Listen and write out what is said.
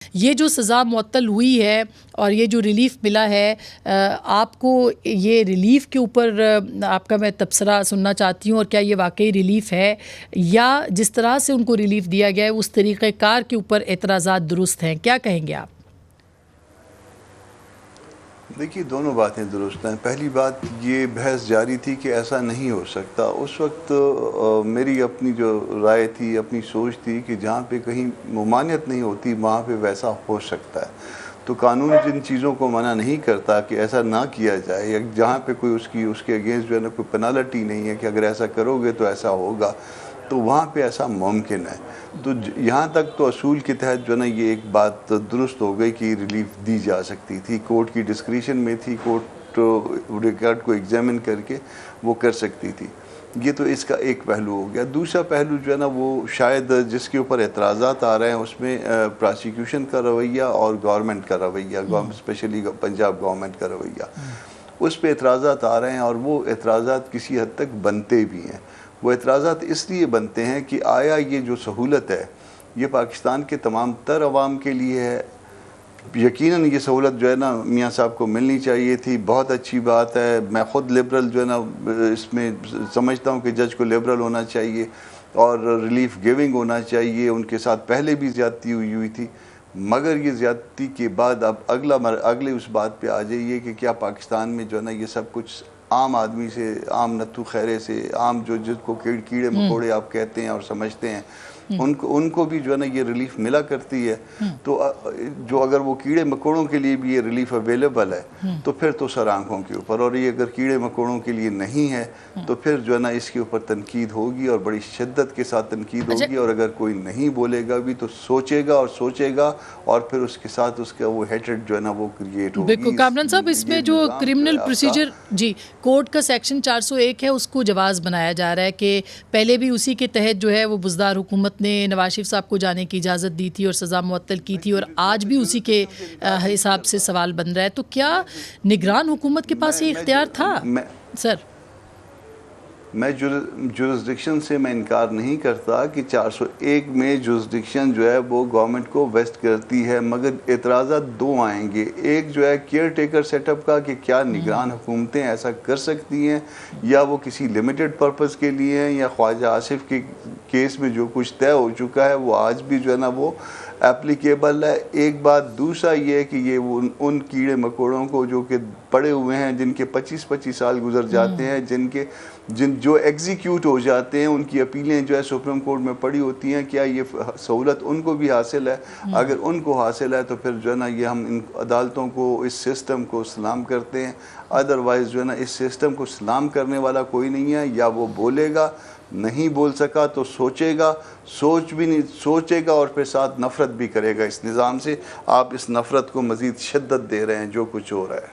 یہ جو سزا معطل ہوئی ہے اور یہ جو ریلیف ملا ہے، آپ کو یہ ریلیف کے اوپر آپ کا میں تبصرہ سننا چاہتی ہوں، اور کیا یہ واقعی ریلیف ہے یا جس طرح سے ان کو ریلیف دیا گیا ہے اس طریقہ کار کے اوپر اعتراضات درست ہیں؟ کیا کہیں گے آپ؟ دیکھیے، دونوں باتیں درست ہیں۔ پہلی بات، یہ بحث جاری تھی کہ ایسا نہیں ہو سکتا۔ اس وقت میری اپنی جو رائے تھی، اپنی سوچ تھی کہ جہاں پہ کہیں ممانعت نہیں ہوتی وہاں پہ ویسا ہو سکتا ہے۔ تو قانون جن چیزوں کو منع نہیں کرتا کہ ایسا نہ کیا جائے، یا جہاں پہ کوئی اس کے اگینسٹ جو ہے نا کوئی پینالٹی نہیں ہے کہ اگر ایسا کرو گے تو ایسا ہوگا، تو وہاں پہ ایسا ممکن ہے۔ تو یہاں تک تو اصول کے تحت جو ہے نا یہ ایک بات درست ہو گئی کہ ریلیف دی جا سکتی تھی، کورٹ کی ڈسکریشن میں تھی، کورٹ ریکارڈ کو ایگزامن کر کے وہ کر سکتی تھی۔ یہ تو اس کا ایک پہلو ہو گیا۔ دوسرا پہلو جو ہے نا وہ شاید جس کے اوپر اعتراضات آ رہے ہیں اس میں پراسیکیوشن کا رویہ اور گورنمنٹ کا رویہ، اسپیشلی پنجاب گورنمنٹ کا رویہ، اس پہ اعتراضات آ رہے ہیں، اور وہ اعتراضات کسی حد تک بنتے بھی ہیں۔ وہ اعتراضات اس لیے بنتے ہیں کہ آیا یہ جو سہولت ہے یہ پاکستان کے تمام تر عوام کے لیے ہے؟ یقیناً یہ سہولت جو ہے نا میاں صاحب کو ملنی چاہیے تھی، بہت اچھی بات ہے۔ میں خود لبرل جو ہے نا اس میں سمجھتا ہوں کہ جج کو لبرل ہونا چاہیے اور ریلیف گیونگ ہونا چاہیے۔ ان کے ساتھ پہلے بھی زیادتی ہوئی تھی، مگر یہ زیادتی کے بعد اب اگلے اس بات پہ آ جائیے کہ کیا پاکستان میں جو ہے نا یہ سب کچھ عام آدمی سے، عام نتھو خیرے سے، عام جس کو کیڑے مکوڑے آپ کہتے ہیں اور سمجھتے ہیں، ان کو بھی جو ہے نا یہ ریلیف ملا کرتی ہے؟ تو جو اگر وہ کیڑے مکوڑوں کے لیے بھی یہ ریلیف اویلیبل ہے تو پھر تو سر آنکھوں کے اوپر، اور یہ اگر کیڑے مکوڑوں کے لیے نہیں ہے تو پھر جو ہے نا اس کے اوپر تنقید ہوگی اور بڑی شدت کے ساتھ تنقید ہوگی، اور اگر کوئی نہیں بولے گا بھی تو سوچے گا اور پھر اس کے ساتھ اس کا وہ ہیٹرڈ جو ہے نا وہ کریٹ ہوگی۔ بالکل کامران صاحب، اس میں جو کرمنل پروسیجر کورٹ کا سیکشن 401 ہے اس کو جواز بنایا جا رہا ہے کہ پہلے بھی اسی کے تحت جو ہے وہ بزدار حکومت نے نواز شریف صاحب کو جانے کی اجازت دی تھی اور سزا معطل کی تھی، اور آج بھی اسی کے حساب سے سوال بن رہا ہے۔ تو کیا نگران حکومت کے پاس یہ اختیار تھا؟ سر، میں جورسڈکشن سے میں انکار نہیں کرتا کہ 401 میں جورسڈکشن جو ہے وہ گورنمنٹ کو ویسٹ کرتی ہے، مگر اعتراضات دو آئیں گے۔ ایک جو ہے کیئر ٹیکر سیٹ اپ کا کہ کیا نگران حکومتیں ایسا کر سکتی ہیں، یا وہ کسی لمیٹڈ پرپز کے لیے ہیں، یا خواجہ آصف کے کیس میں جو کچھ طے ہو چکا ہے وہ آج بھی جو ہے نا وہ اپلیکیبل ہے۔ ایک بات۔ دوسرا یہ ہے کہ یہ ان کیڑے مکوڑوں کو جو کہ پڑے ہوئے ہیں، جن کے 25 سال گزر جاتے ہیں، جو ایگزیکیوٹ ہو جاتے ہیں، ان کی اپیلیں جو ہے سپریم کورٹ میں پڑی ہوتی ہیں، کیا یہ سہولت ان کو بھی حاصل ہے؟ اگر ان کو حاصل ہے تو پھر جو ہے نا یہ ہم ان عدالتوں کو، اس سسٹم کو سلام کرتے ہیں۔ ادروائز جو ہے نا اس سسٹم کو سلام کرنے والا کوئی نہیں ہے۔ یا وہ بولے گا، نہیں بول سکا تو سوچے گا، سوچے گا اور پھر ساتھ نفرت بھی کرے گا اس نظام سے۔ آپ اس نفرت کو مزید شدت دے رہے ہیں جو کچھ ہو رہا ہے۔